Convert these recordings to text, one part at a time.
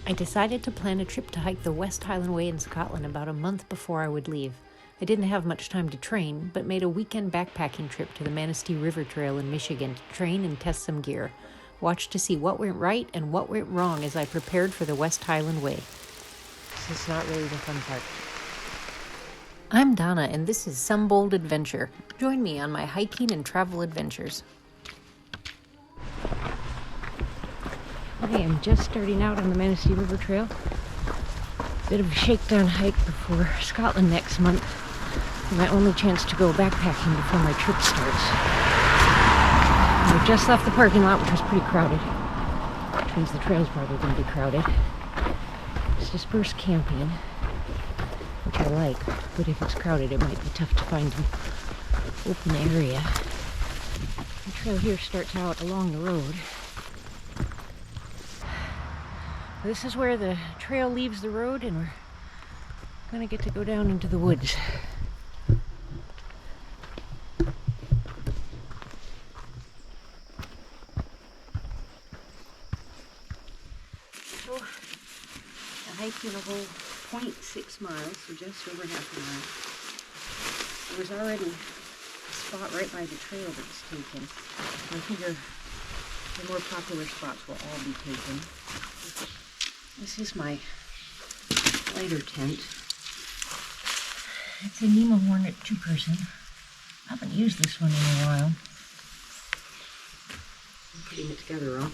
I decided to plan a trip to hike the West Highland Way in Scotland about a month before I would leave. I didn't have much time to train, but made a weekend backpacking trip to the Manistee River Trail in Michigan to train and test some gear. Watch to see what went right and what went wrong as I prepared for the West Highland Way. This is not really the fun part. I'm Donna, and this is Some Bold Adventure. Join me on my hiking and travel adventures. I am just starting out on the Manistee River Trail. Bit of a shakedown hike before Scotland next month. My only chance to go backpacking before my trip starts. I just left the parking lot, which was pretty crowded. Which means the trail's probably going to be crowded. It's dispersed camping, which I like, but if it's crowded it might be tough to find an open area. The trail here starts out along the road. This is where the trail leaves the road, and we're gonna get to go down into the woods. So, the hike did a whole 0.6 miles, so just over half a mile. There was already a spot right by the trail that was taken. I figure the more popular spots will all be taken. This is my lighter tent. It's a Nemo Hornet 2-person. I haven't used this one in a while. I'm putting it together wrong.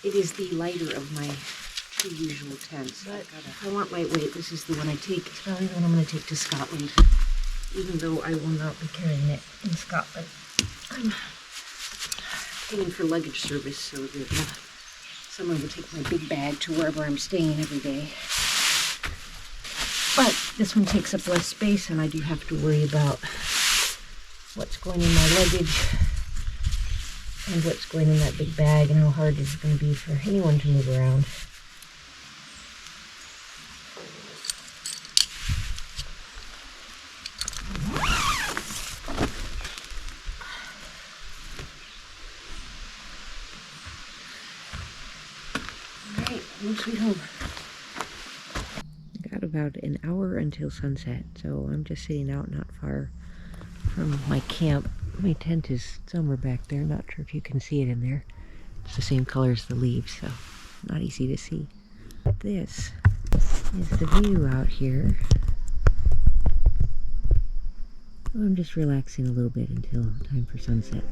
It is the lighter of my two usual tents. But if I want lightweight, this is the one I take. It's probably the one I'm going to take to Scotland, even though I will not be carrying it in Scotland. I'm paying for luggage service so that someone will take my big bag to wherever I'm staying every day. But this one takes up less space, and I do have to worry about what's going in my luggage and what's going in that big bag and how hard it's going to be for anyone to move around. Home sweet home. Got about an hour until sunset, so I'm just sitting out not far from my camp. My tent is somewhere back there, not sure if you can see it in there. It's the same color as the leaves, so not easy to see. This is the view out here. I'm just relaxing a little bit until time for sunset.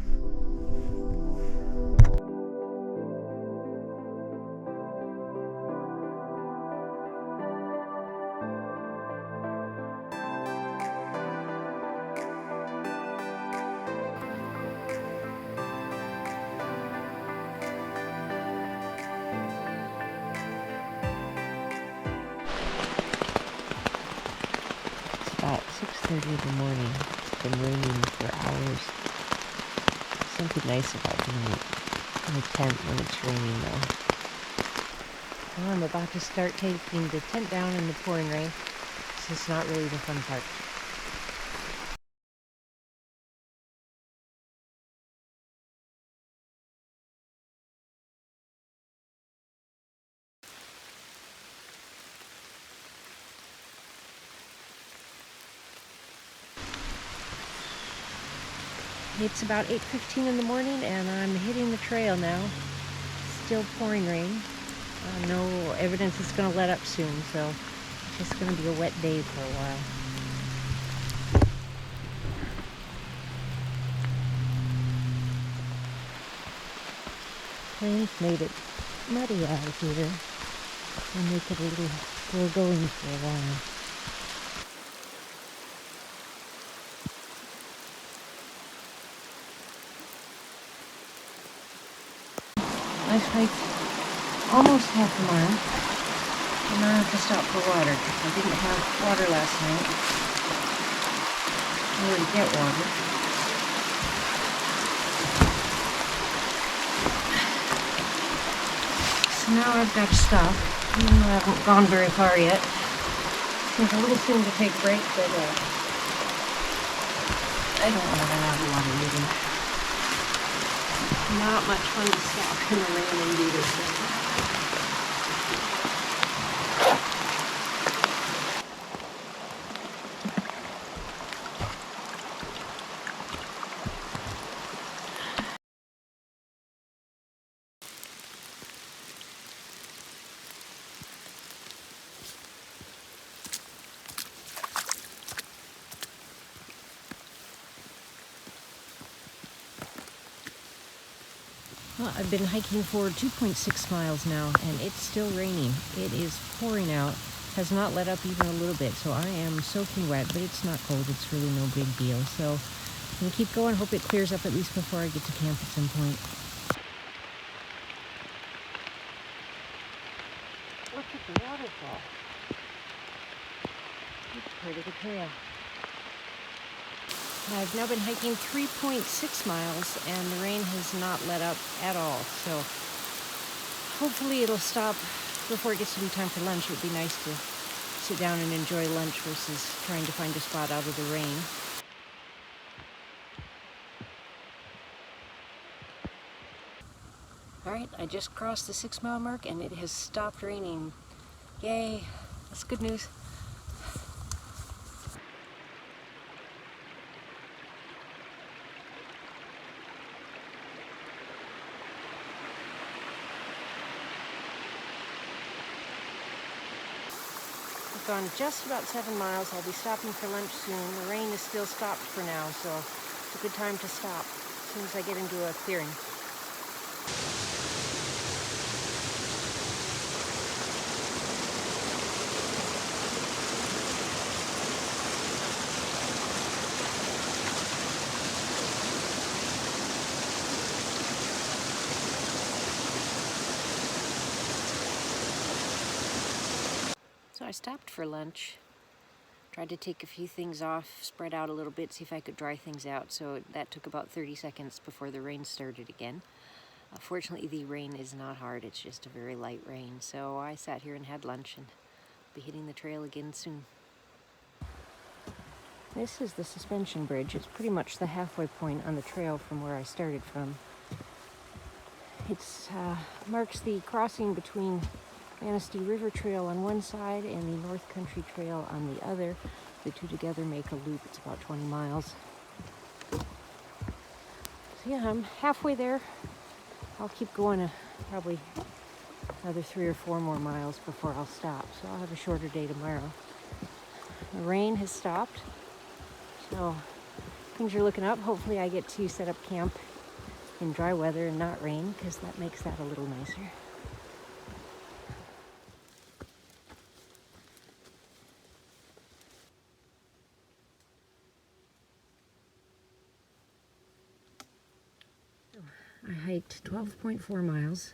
About 6:30 in the morning. It's been raining for hours. Something nice about being in a tent when it's raining though. Well, I'm about to start taking the tent down in the pouring rain. This is not really the fun part. It's about 8:15 in the morning, and I'm hitting the trail now. Still pouring rain. No evidence it's going to let up soon, so it's just going to be a wet day for a while. Rain's made it muddy out here and make it a little slow going for a while. I've hiked almost half a mile, and now I have to stop for water because I didn't have water last night. Nowhere to get water. So now I've got to stop, even though I haven't gone very far yet. Seems a little soon to take a break, but I don't want to run out of water either. Not much fun to stop in the rain and do this. Well, I've been hiking for 2.6 miles now, and it's still raining. It is pouring out, has not let up even a little bit, so I am soaking wet, but it's not cold. It's really no big deal. So I'm going to keep going, hope it clears up at least before I get to camp at some point. Look at the waterfall. It's part of the trail. I've now been hiking 3.6 miles, and the rain has not let up at all. So hopefully it'll stop before it gets to be time for lunch. It would be nice to sit down and enjoy lunch versus trying to find a spot out of the rain. All right, I just crossed the 6-mile mark and it has stopped raining. Yay, that's good news. I've gone just about 7 miles. I'll be stopping for lunch soon. The rain is still stopped for now, so it's a good time to stop as soon as I get into a clearing. So I stopped for lunch, tried to take a few things off, spread out a little bit, see if I could dry things out. So that took about 30 seconds before the rain started again. Fortunately, the rain is not hard, it's just a very light rain. So I sat here and had lunch and be hitting the trail again soon. This is the suspension bridge. It's pretty much the halfway point on the trail from where I started from. It marks the crossing between Manistee River Trail on one side and the North Country Trail on the other. The two together make a loop. It's about 20 miles. So yeah, I'm halfway there. I'll keep going probably another 3 or 4 more miles before I'll stop. So I'll have a shorter day tomorrow. The rain has stopped, so things are looking up. Hopefully I get to set up camp in dry weather and not rain, because that makes that a little nicer. I hiked 12.4 miles.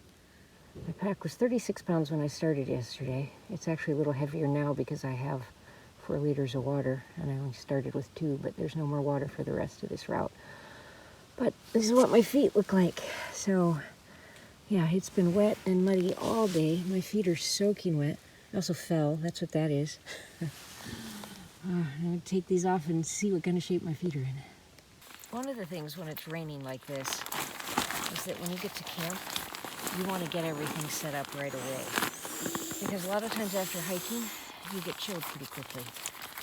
My pack was 36 pounds when I started yesterday. It's actually a little heavier now because I have 4 liters of water, and I only started with 2, but there's no more water for the rest of this route. But this is what my feet look like. So yeah, it's been wet and muddy all day. My feet are soaking wet. I also fell, that's what that is. I'm gonna take these off and see what kind of shape my feet are in. One of the things when it's raining like this is that when you get to camp, you want to get everything set up right away. Because a lot of times after hiking, you get chilled pretty quickly.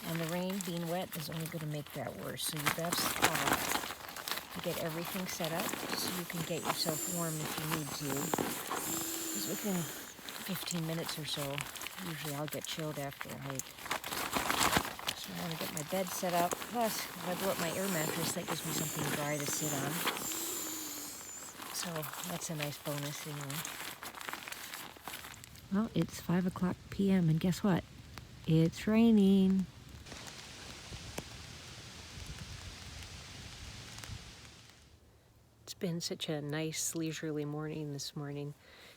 And the rain being wet is only going to make that worse. So you best get everything set up so you can get yourself warm if you need to. Because within 15 minutes or so, usually I'll get chilled after a hike. So I want to get my bed set up. Plus, if I blow up my air mattress, that gives me something dry to sit on. So that's a nice bonus anyway. Well, it's 5 o'clock p.m. and guess what? It's raining. It's been such a nice leisurely morning this morning.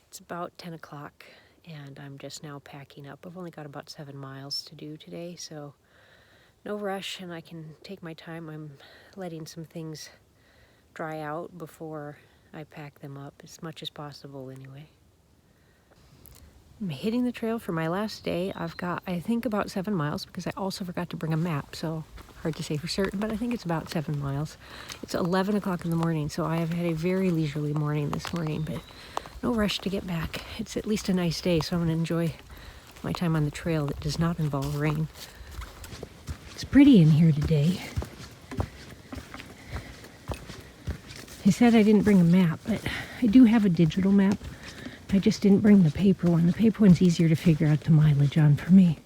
It's about 10 o'clock and I'm just now packing up. I've only got about 7 miles to do today, so no rush and I can take my time. I'm letting some things dry out before I pack them up as much as possible anyway. I'm hitting the trail for my last day. I've got, I think, about 7 miles because I also forgot to bring a map, so hard to say for certain, but I think it's about 7 miles. It's 11 o'clock in the morning, so I have had a very leisurely morning this morning, but no rush to get back. It's at least a nice day, so I'm going to enjoy my time on the trail that does not involve rain. It's pretty in here today. I said I didn't bring a map, but I do have a digital map. I just didn't bring the paper one. The paper one's easier to figure out the mileage on for me.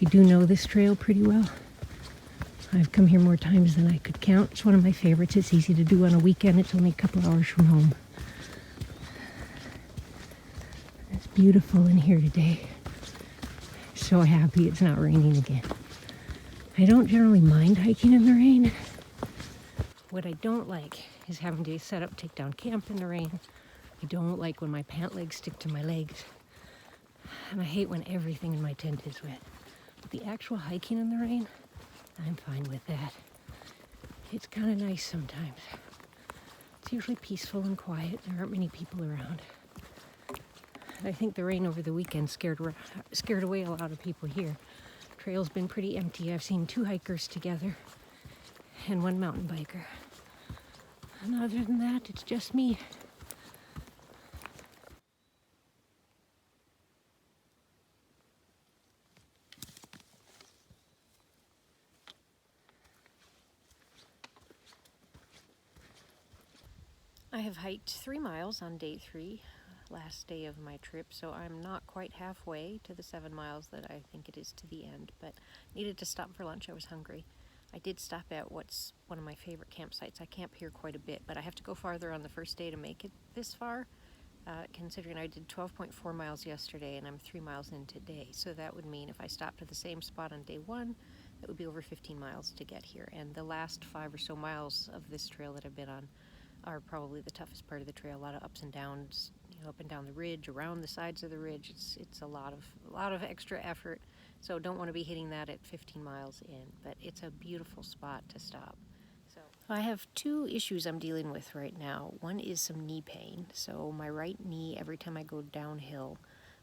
I do know this trail pretty well. I've come here more times than I could count. It's one of my favorites. It's easy to do on a weekend. It's only a couple hours from home. It's beautiful in here today. So happy it's not raining again. I don't generally mind hiking in the rain. What I don't like is having to set up, take down camp in the rain. I don't like when my pant legs stick to my legs. And I hate when everything in my tent is wet. But the actual hiking in the rain, I'm fine with that. It's kind of nice sometimes. It's usually peaceful and quiet. There aren't many people around. I think the rain over the weekend scared away a lot of people here. The trail's been pretty empty. I've seen 2 hikers together and 1 mountain biker. And other than that, it's just me. I have hiked 3 miles on day 3, last day of my trip, so I'm not quite halfway to the 7 miles that I think it is to the end, but needed to stop for lunch. I was hungry. I did stop at what's one of my favorite campsites. I camp here quite a bit, but I have to go farther on the first day to make it this far, considering I did 12.4 miles yesterday and I'm 3 miles in today. So that would mean if I stopped at the same spot on day 1, that would be over 15 miles to get here. And the last 5 or so miles of this trail that I've been on are probably the toughest part of the trail. A lot of ups and downs, up and down the ridge, around the sides of the ridge. It's a lot of extra effort. So don't want to be hitting that at 15 miles in, but it's a beautiful spot to stop. So I have 2 issues I'm dealing with right now. One is some knee pain. So my right knee, every time I go downhill,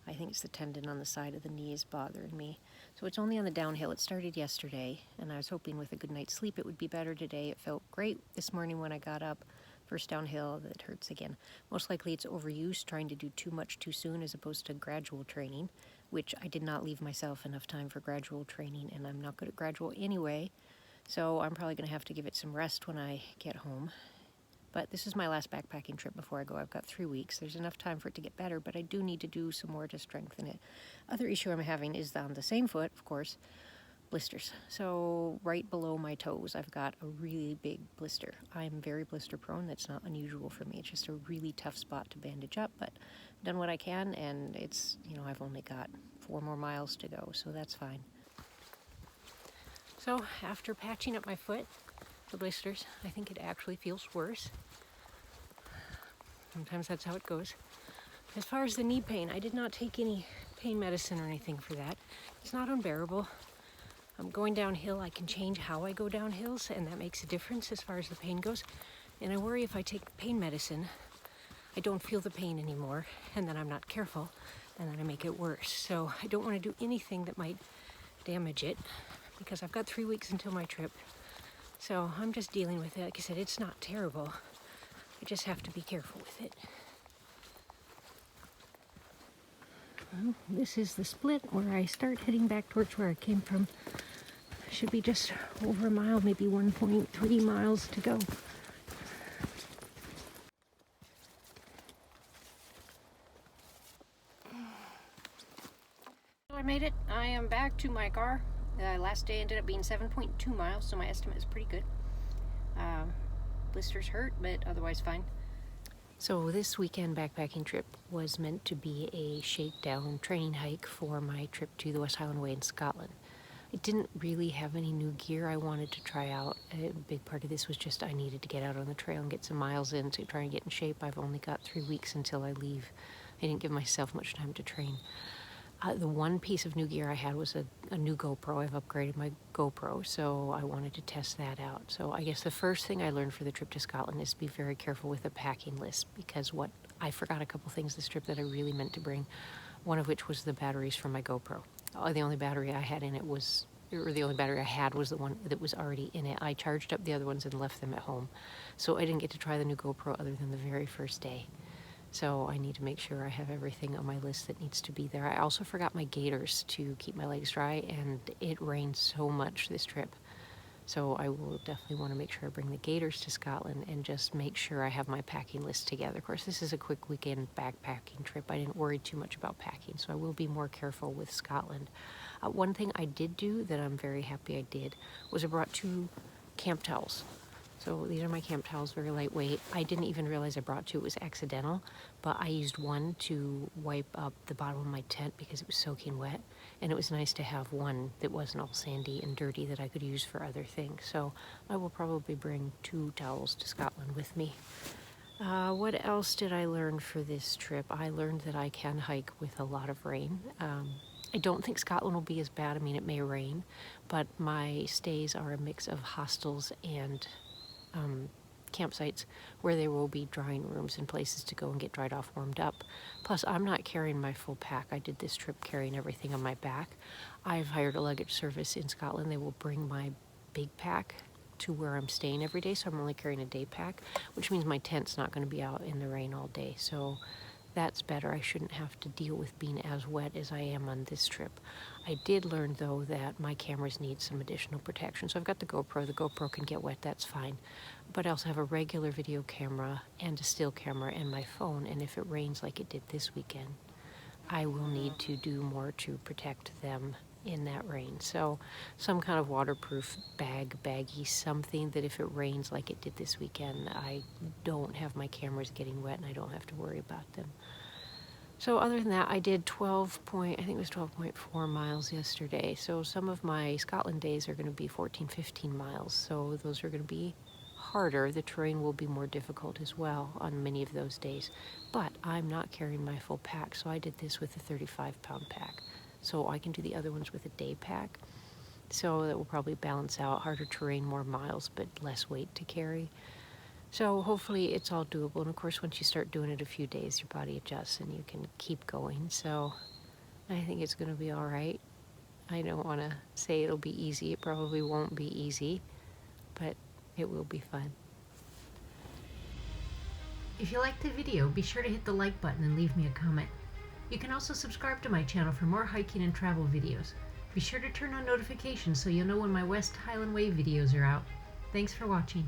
I think it's the tendon on the side of the knee is bothering me. So it's only on the downhill. It started yesterday, and I was hoping with a good night's sleep it would be better today. It felt great this morning when I got up. First downhill, that hurts again. Most likely it's overuse, trying to do too much too soon as opposed to gradual training, which I did not leave myself enough time for gradual training, and I'm not good at gradual anyway, so I'm probably going to have to give it some rest when I get home. But this is my last backpacking trip before I go. I've got 3 weeks. There's enough time for it to get better, but I do need to do some more to strengthen it. Other issue I'm having is on the same foot, of course, blisters. So right below my toes, I've got a really big blister. I'm very blister prone. That's not unusual for me. It's just a really tough spot to bandage up, but I've done what I can, and it's, I've only got 4 more miles to go, so that's fine. So after patching up my foot, the blisters, I think it actually feels worse. Sometimes that's how it goes. As far as the knee pain, I did not take any pain medicine or anything for that. It's not unbearable. Going downhill, I can change how I go down hills, and that makes a difference as far as the pain goes. And I worry if I take pain medicine, I don't feel the pain anymore, and then I'm not careful, and then I make it worse. So I don't want to do anything that might damage it, because I've got 3 weeks until my trip. So I'm just dealing with it. Like I said, it's not terrible. I just have to be careful with it. Well, this is the split where I start heading back towards where I came from. Should be just over a mile, maybe 1.3 miles to go. I made it. I am back to my car. Last day ended up being 7.2 miles, so my estimate is pretty good. Blisters hurt, but otherwise fine. So this weekend backpacking trip was meant to be a shakedown training hike for my trip to the West Highland Way in Scotland. I didn't really have any new gear I wanted to try out. A big part of this was just I needed to get out on the trail and get some miles in to try and get in shape. I've only got 3 weeks until I leave. I didn't give myself much time to train. The one piece of new gear I had was a new GoPro. I've upgraded my GoPro, so I wanted to test that out. So I guess the first thing I learned for the trip to Scotland is to be very careful with a packing list, because I forgot a couple things this trip that I really meant to bring, one of which was the batteries for my GoPro. The only battery I had in it was or the only battery I had was the one that was already in it. I charged up the other ones and left them at home. So I didn't get to try the new GoPro other than the very first day. So I need to make sure I have everything on my list that needs to be there. I also forgot my gaiters to keep my legs dry, and it rained so much this trip. So I will definitely want to make sure I bring the gaiters to Scotland and just make sure I have my packing list together. Of course, this is a quick weekend backpacking trip. I didn't worry too much about packing, so I will be more careful with Scotland. One thing I did do that I'm very happy I did was I brought 2 camp towels. So these are my camp towels, very lightweight. I didn't even realize I brought 2, it was accidental, but I used one to wipe up the bottom of my tent because it was soaking wet, and it was nice to have one that wasn't all sandy and dirty that I could use for other things. So I will probably bring 2 towels to Scotland with me. What else did I learn for this trip? I learned that I can hike with a lot of rain. I don't think Scotland will be as bad. I mean, it may rain, but my stays are a mix of hostels and campsites where there will be drying rooms and places to go and get dried off, warmed up. Plus, I'm not carrying my full pack. I did this trip carrying everything on my back. I've hired a luggage service in Scotland. They will bring my big pack to where I'm staying every day, so I'm only carrying a day pack, which means my tent's not going to be out in the rain all day. So that's better. I shouldn't have to deal with being as wet as I am on this trip. I did learn, though, that my cameras need some additional protection. So I've got the GoPro. The GoPro can get wet, that's fine. But I also have a regular video camera and a still camera and my phone, and if it rains like it did this weekend, I will need to do more to protect them in that rain. So some kind of waterproof baggie, something that if it rains like it did this weekend, I don't have my cameras getting wet and I don't have to worry about them. So other than that, I did 12.4 miles yesterday. So some of my Scotland days are going to be 14, 15 miles. So those are going to be harder. The terrain will be more difficult as well on many of those days. But I'm not carrying my full pack, so I did this with a 35-pound pack. So I can do the other ones with a day pack. So that will probably balance out harder terrain, more miles, but less weight to carry. So hopefully it's all doable. And of course, once you start doing it a few days, your body adjusts and you can keep going. So I think it's going to be all right. I don't want to say it'll be easy. It probably won't be easy, but it will be fun. If you liked the video, be sure to hit the like button and leave me a comment. You can also subscribe to my channel for more hiking and travel videos. Be sure to turn on notifications so you'll know when my West Highland Way videos are out. Thanks for watching.